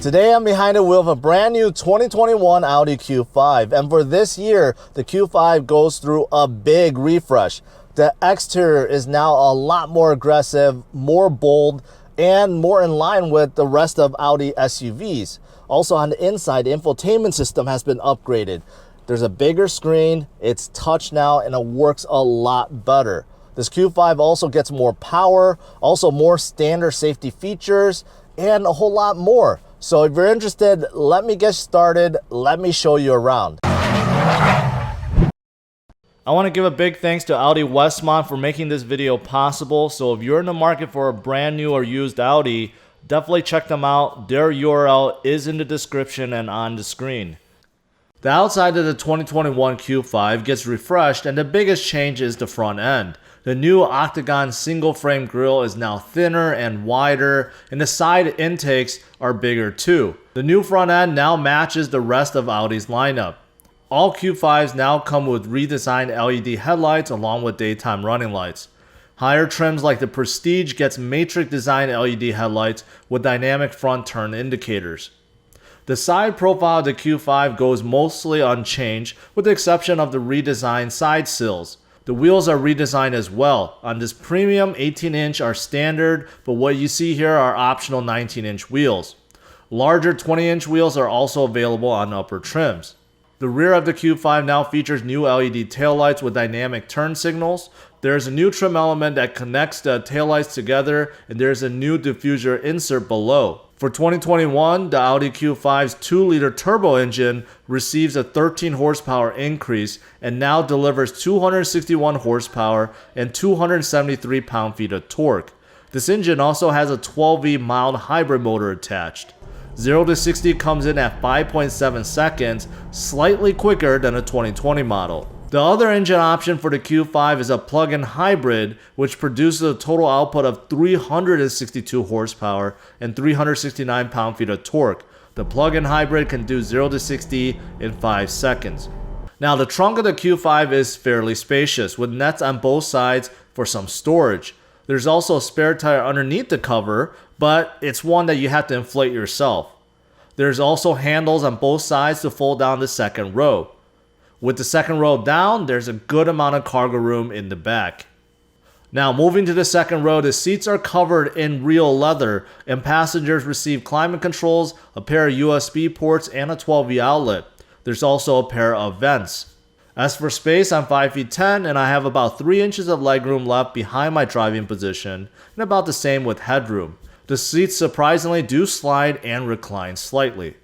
Today I'm behind the wheel of a brand new 2021 Audi Q5, and for this year, the Q5 goes through a big refresh. The exterior is now a lot more aggressive, more bold, and more in line with the rest of Audi SUVs. Also on the inside, the infotainment system has been upgraded. There's a bigger screen, it's touch now, and it works a lot better. This Q5 also gets more power, also more standard safety features, and a whole lot more. So if you're interested, let me get started. Let me show you around. I want to give a big thanks to Audi Westmont for making this video possible. So if you're in the market for a brand new or used Audi, definitely check them out. Their URL is in the description and on the screen. The outside of the 2021 Q5 gets refreshed, and the biggest change is the front end. The new octagon single frame grille is now thinner and wider, and the side intakes are bigger too. The new front end now matches the rest of Audi's lineup. All Q5s now come with redesigned LED headlights along with daytime running lights. Higher trims like the Prestige gets matrix design LED headlights with dynamic front turn indicators. The side profile of the Q5 goes mostly unchanged with the exception of the redesigned side sills. The wheels are redesigned as well. On this premium, 18-inch are standard, but what you see here are optional 19-inch wheels. Larger 20-inch wheels are also available on upper trims. The rear of the Q5 now features new LED taillights with dynamic turn signals. There's a new trim element that connects the taillights together, and there's a new diffuser insert below. For 2021, the Audi Q5's 2-liter turbo engine receives a 13 horsepower increase and now delivers 261 horsepower and 273 pound-feet of torque. This engine also has a 12V mild hybrid motor attached. 0 to 60 comes in at 5.7 seconds, slightly quicker than a 2020 model. The other engine option for the Q5 is a plug-in hybrid, which produces a total output of 362 horsepower and 369 pound-feet of torque. The plug-in hybrid can do 0 to 60 in 5 seconds. Now, the trunk of the Q5 is fairly spacious, with nets on both sides for some storage. There's also a spare tire underneath the cover, but it's one that you have to inflate yourself. There's also handles on both sides to fold down the second row. With the second row down, there's a good amount of cargo room in the back. Now, moving to the second row, the seats are covered in real leather, and passengers receive climate controls, a pair of USB ports, and a 12V outlet. There's also a pair of vents. As for space, I'm 5 feet 10, and I have about 3 inches of legroom left behind my driving position, and about the same with headroom. The seats surprisingly do slide and recline slightly.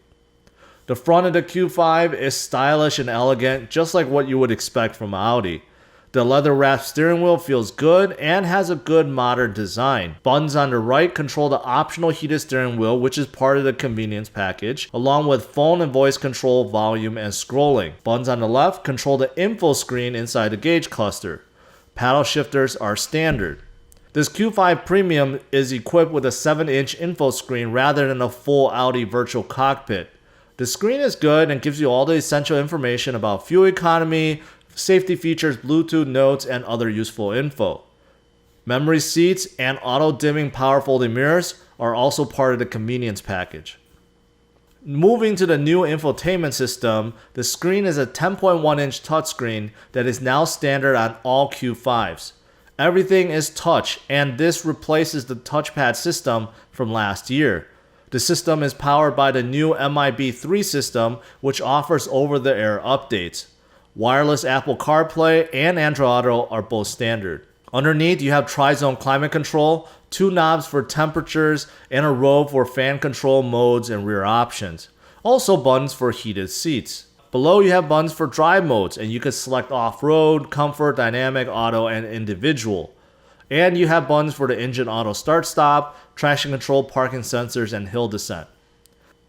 The front of the Q5 is stylish and elegant, just like what you would expect from Audi. The leather-wrapped steering wheel feels good and has a good modern design. Buttons on the right control the optional heated steering wheel, which is part of the convenience package, along with phone and voice control, volume, and scrolling. Buttons on the left control the info screen inside the gauge cluster. Paddle shifters are standard. This Q5 Premium is equipped with a 7-inch info screen rather than a full Audi virtual cockpit. The screen is good and gives you all the essential information about fuel economy, safety features, Bluetooth notes, and other useful info. Memory seats and auto-dimming power folding mirrors are also part of the convenience package. Moving to the new infotainment system, the screen is a 10.1-inch touchscreen that is now standard on all Q5s. Everything is touch, and this replaces the touchpad system from last year. The system is powered by the new MIB3 system, which offers over-the-air updates. Wireless Apple CarPlay and Android Auto are both standard. Underneath, you have tri-zone climate control, 2 knobs for temperatures, and a row for fan control modes and rear options. Also buttons for heated seats. Below, you have buttons for drive modes, and you can select off-road, comfort, dynamic, auto, and individual. And you have buttons for the engine auto start-stop, traction control, parking sensors, and hill descent.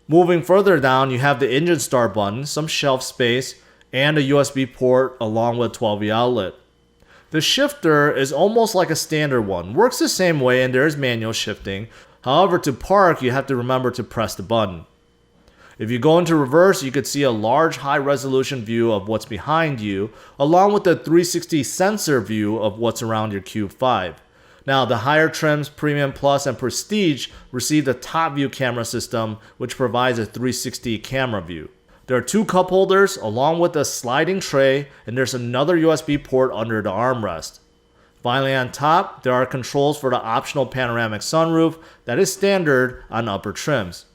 Moving further down, you have the engine start button, some shelf space, and a USB port along with a 12V outlet. The shifter is almost like a standard one, works the same way, and there is manual shifting. However, to park, you have to remember to press the button. If you go into reverse, you could see a large high-resolution view of what's behind you, along with the 360 sensor view of what's around your Q5. Now, the higher trims, Premium Plus and Prestige, receive the top view camera system, which provides a 360 camera view. There are 2 cup holders along with a sliding tray, and there's another USB port under the armrest. Finally, on top, there are controls for the optional panoramic sunroof that is standard on upper trims.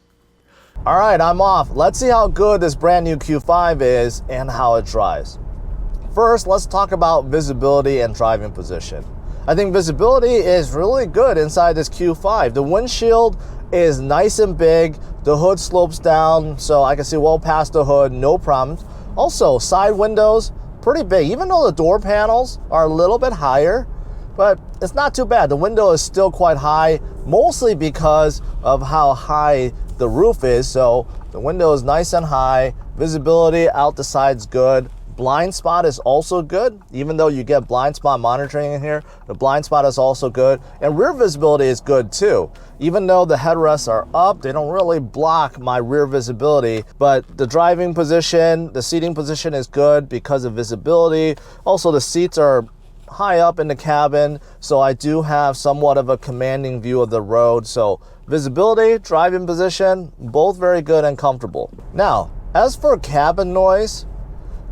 All right, I'm off. Let's see how good this brand new Q5 is and how it drives. First, let's talk about visibility and driving position. I think visibility is really good inside this Q5. The windshield is nice and big. The hood slopes down, so I can see well past the hood, no problems. Also, side windows, pretty big. Even though the door panels are a little bit higher, but it's not too bad. The window is still quite high, mostly because of how high the roof is. So the window is nice and high. Visibility out the side's good. Blind spot is also good. Even though you get blind spot monitoring in here, the blind spot is also good. And rear visibility is good too. Even though the headrests are up, they don't really block my rear visibility. But the driving position, the seating position is good because of visibility. Also, the seats are high up in the cabin, so I do have somewhat of a commanding view of the road. So visibility, driving position, both very good and comfortable. Now, as for cabin noise,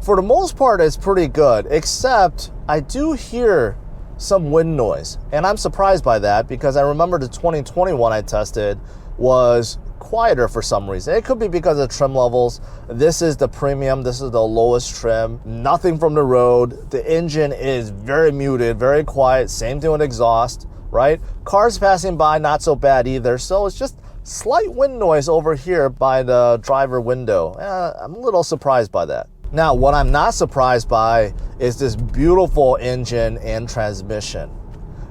for the most part, it's pretty good, except I do hear some wind noise. And I'm surprised by that because I remember the 2021 I tested was quieter for some reason. It could be because of trim levels. This is the premium, this is the lowest trim, nothing from the road. The engine is very muted, very quiet, same thing with exhaust, right? Cars passing by, not so bad either. So it's just slight wind noise over here by the driver window. I'm a little surprised by that. Now, what I'm not surprised by is this beautiful engine and transmission.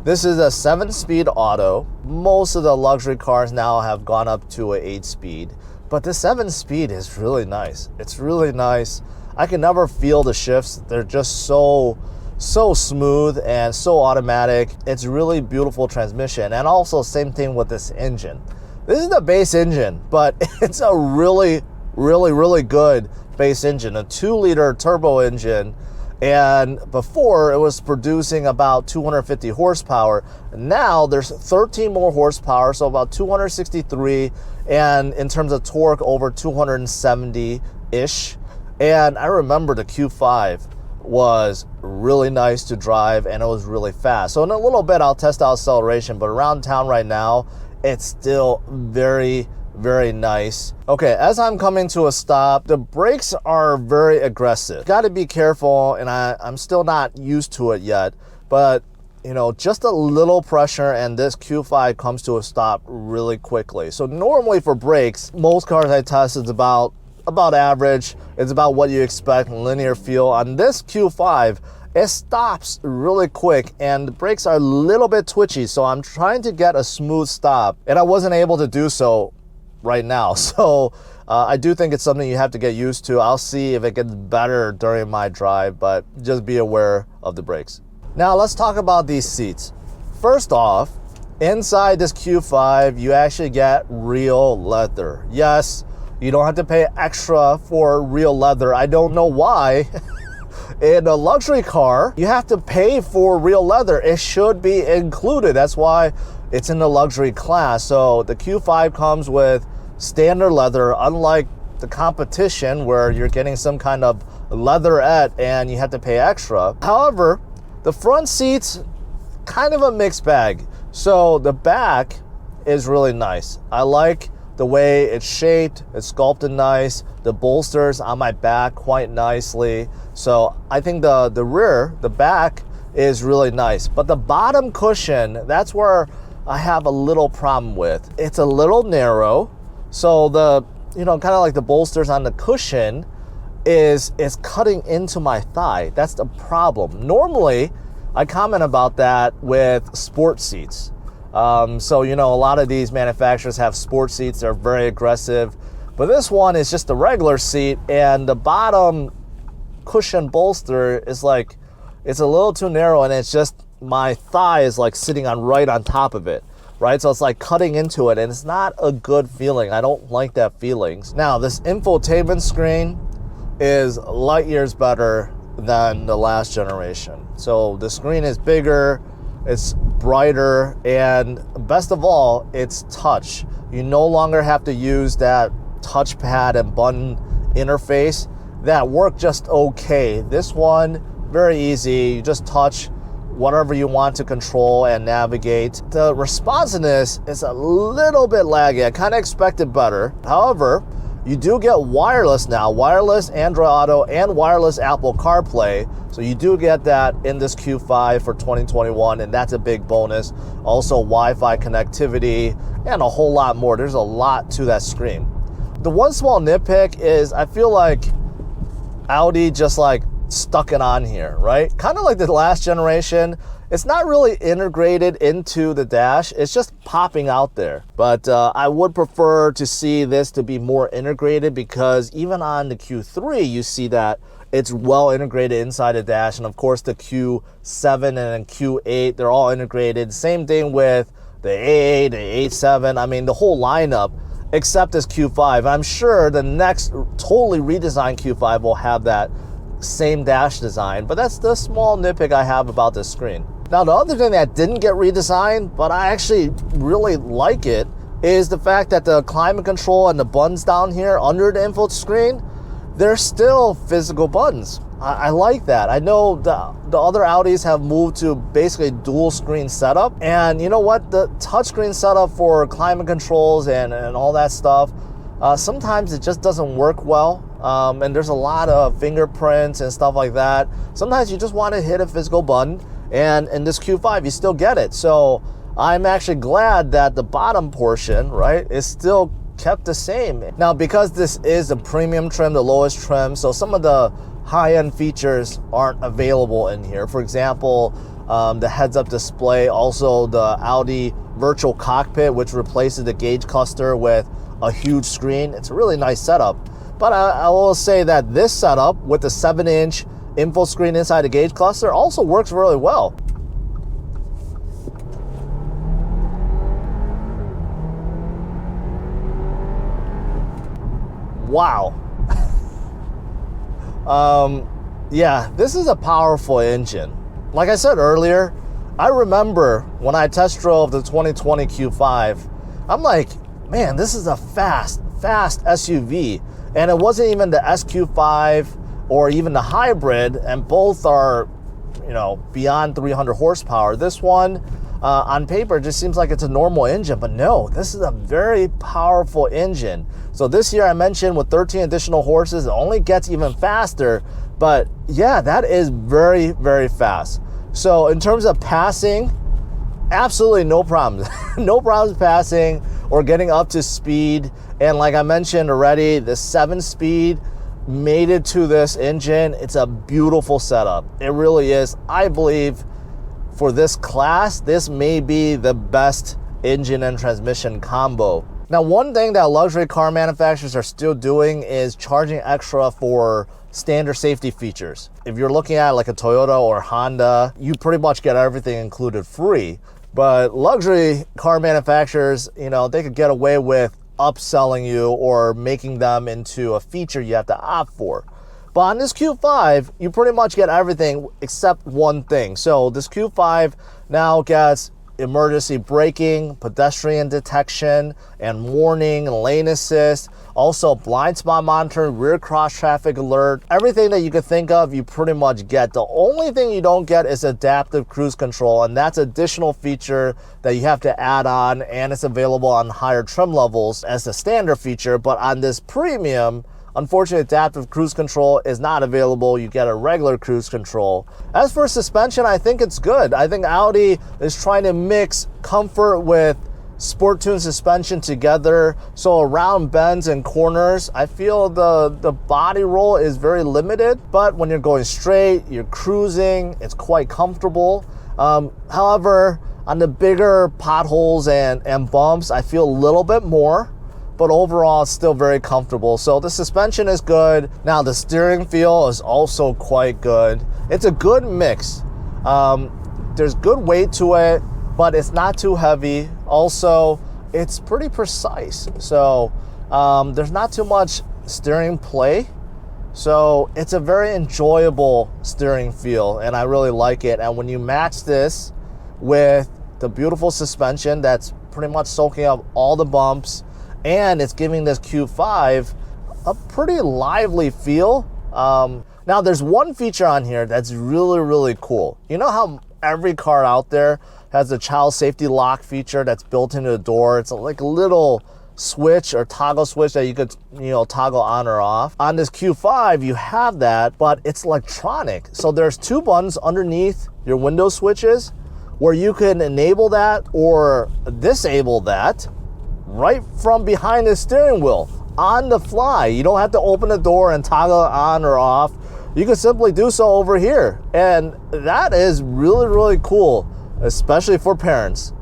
This is a 7-speed auto. Most of the luxury cars now have gone up to an 8-speed, but the 7-speed is really nice. It's really nice. I can never feel the shifts. They're just so smooth and so automatic. It's really beautiful transmission. And also same thing with this engine. This is the base engine, but it's a really good base engine, a 2-liter turbo engine. And before it was producing about 250 horsepower. Now there's 13 more horsepower, so about 263, and in terms of torque, over 270-ish. And I remember the Q5 was really nice to drive and it was really fast. So in a little bit I'll test out acceleration, but around town right now, it's still very nice. Okay, as I'm coming to a stop, the brakes are very aggressive. Got to be careful, and I'm still not used to it yet, but you know, just a little pressure and this Q5 comes to a stop really quickly. So normally for brakes, most cars I test is about average. It's about what you expect, linear feel. On this Q5, it stops really quick and the brakes are a little bit twitchy, so I'm trying to get a smooth stop and I wasn't able to do so right now. So I do think it's something you have to get used to. I'll see if it gets better during my drive, but just be aware of the brakes. Now let's talk about these seats. First off, inside this Q5, you actually get real leather. Yes, you don't have to pay extra for real leather. I don't know why. In a luxury car, you have to pay for real leather. It should be included. That's why it's in the luxury class. So the Q5 comes with standard leather, unlike the competition where you're getting some kind of leatherette and you have to pay extra. However, the front seats, kind of a mixed bag. So the back is really nice. I like the way it's shaped, it's sculpted nice. The bolsters on my back quite nicely. So I think the rear, the back is really nice. But the bottom cushion, that's where I have a little problem with. It's a little narrow. So the, you know, kind of like the bolsters on the cushion is cutting into my thigh. That's the problem. Normally, I comment about that with sport seats. So, you know, a lot of these manufacturers have sport seats. They're very aggressive. But this one is just a regular seat, and the bottom cushion bolster is like, it's a little too narrow, and it's just, my thigh is like sitting right on top of it. Right? So it's like cutting into it and it's not a good feeling. I don't like that feeling. Now, this infotainment screen is light years better than the last generation. So the screen is bigger. It's brighter, and best of all, it's touch. You no longer have to use that touchpad and button interface that work just okay. This one, very easy. You just touch whatever you want to control and navigate. The responsiveness is a little bit laggy. I kind of expected better. However, you do get wireless now, wireless Android Auto and wireless Apple CarPlay. So you do get that in this Q5 for 2021, and that's a big bonus. Also Wi-Fi connectivity and a whole lot more. There's a lot to that screen. The one small nitpick is I feel like Audi just like stuck it on here, right? Kind of like the last generation. It's not really integrated into the dash. It's just popping out there. But I would prefer to see this to be more integrated, because even on the Q3, you see that it's well integrated inside the dash. And of course, the Q7 and Q8, they're all integrated. Same thing with the A8, the A7. I mean, the whole lineup, except this Q5. I'm sure the next totally redesigned Q5 will have that same dash design, but that's the small nitpick I have about this screen. Now, the other thing that didn't get redesigned, but I actually really like it, is the fact that the climate control and the buttons down here under the info screen, they're still physical buttons. I like that. I know the other Audis have moved to basically dual screen setup, and you know what? The touchscreen setup for climate controls and all that stuff, sometimes it just doesn't work well. And there's a lot of fingerprints and stuff like that. Sometimes you just want to hit a physical button, and in this Q5 you still get it. So I'm actually glad that the bottom portion, right, is still kept the same. Now, because this is a premium trim, the lowest trim, so some of the high-end features aren't available in here. For example, the heads-up display, also the Audi virtual cockpit, which replaces the gauge cluster with a huge screen. It's a really nice setup. But I will say that this setup with the 7-inch info screen inside the gauge cluster also works really well. Wow. Yeah, this is a powerful engine. Like I said earlier, I remember when I test drove the 2020 Q5, I'm like, man, this is a fast SUV. And it wasn't even the SQ5 or even the hybrid, and both are, you know, beyond 300 horsepower. This one, on paper, just seems like it's a normal engine, but no, this is a very powerful engine. So this year I mentioned with 13 additional horses, it only gets even faster, but yeah, that is very, very fast. So in terms of passing, absolutely no problems. No problems passing or getting up to speed. And like I mentioned already, the 7-speed made it to this engine. It's a beautiful setup. It really is. I believe for this class, this may be the best engine and transmission combo. Now, one thing that luxury car manufacturers are still doing is charging extra for standard safety features. If you're looking at like a Toyota or Honda, you pretty much get everything included free. But luxury car manufacturers, you know, they could get away with upselling you or making them into a feature you have to opt for. But on this Q5, you pretty much get everything except one thing. So this Q5 now gets emergency braking, pedestrian detection and warning, lane assist, also blind spot monitoring, rear cross traffic alert. Everything that you could think of, you pretty much get. The only thing you don't get is adaptive cruise control, and that's an additional feature that you have to add on, and it's available on higher trim levels as a standard feature. But on this premium, unfortunately, adaptive cruise control is not available. You get a regular cruise control. As for suspension, I think it's good. I think Audi is trying to mix comfort with sport tune suspension together. So around bends and corners, I feel the body roll is very limited, but when you're going straight, you're cruising, it's quite comfortable. However, on the bigger potholes and bumps, I feel a little bit more, but overall it's still very comfortable. So the suspension is good. Now the steering feel is also quite good. It's a good mix. There's good weight to it, but it's not too heavy. Also, it's pretty precise. So there's not too much steering play. So it's a very enjoyable steering feel, and I really like it. And when you match this with the beautiful suspension that's pretty much soaking up all the bumps, and it's giving this Q5 a pretty lively feel. Now there's one feature on here that's really cool. You know how every car out there has a child safety lock feature that's built into the door? It's like a little switch or toggle switch that you could, toggle on or off. On this Q5, you have that, but it's electronic. So there's two buttons underneath your window switches where you can enable that or disable that right from behind the steering wheel on the fly. You don't have to open the door and toggle it on or off. You can simply do so over here. And that is really cool, especially for parents.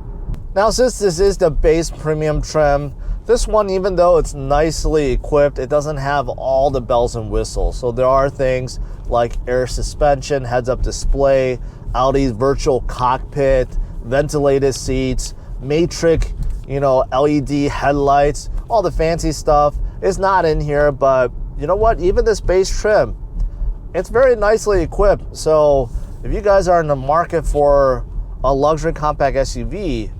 Now, since this is the base premium trim, this one, even though it's nicely equipped, it doesn't have all the bells and whistles. So there are things like air suspension, heads-up display, Audi's virtual cockpit, ventilated seats, matrix, LED headlights, all the fancy stuff is not in here. But you know what? Even this base trim, it's very nicely equipped. So if you guys are in the market for a luxury compact SUV,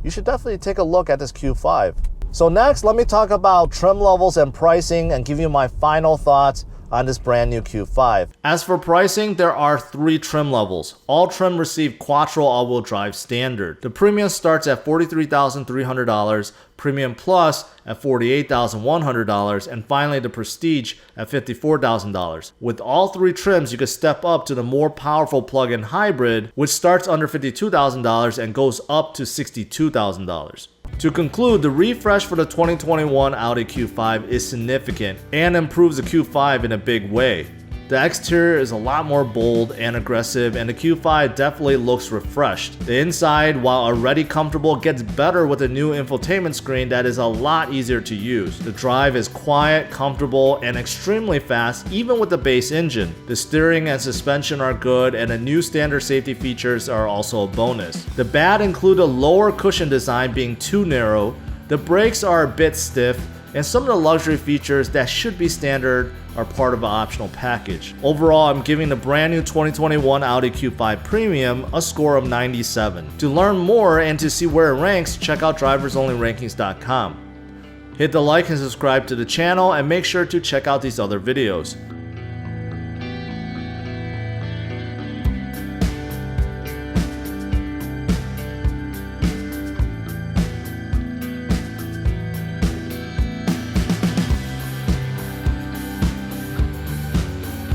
you should definitely take a look at this Q5. So next, let me talk about trim levels and pricing and give you my final thoughts on this brand new Q5. As for pricing, there are 3 trim levels. All trim receive Quattro all-wheel drive standard. The Premium starts at $43,300, Premium Plus at $48,100, and finally the Prestige at $54,000. With all 3 trims, you can step up to the more powerful plug-in hybrid, which starts under $52,000 and goes up to $62,000. To conclude, the refresh for the 2021 Audi Q5 is significant and improves the Q5 in a big way. The exterior is a lot more bold and aggressive, and the Q5 definitely looks refreshed. The inside, while already comfortable, gets better with a new infotainment screen that is a lot easier to use. The drive is quiet, comfortable, and extremely fast, even with the base engine. The steering and suspension are good, and the new standard safety features are also a bonus. The bad include a lower cushion design being too narrow, the brakes are a bit stiff, and some of the luxury features that should be standard are part of an optional package. Overall, I'm giving the brand new 2021 Audi Q5 Premium a score of 97. To learn more and to see where it ranks, check out driversonlyrankings.com. Hit the like and subscribe to the channel, and make sure to check out these other videos.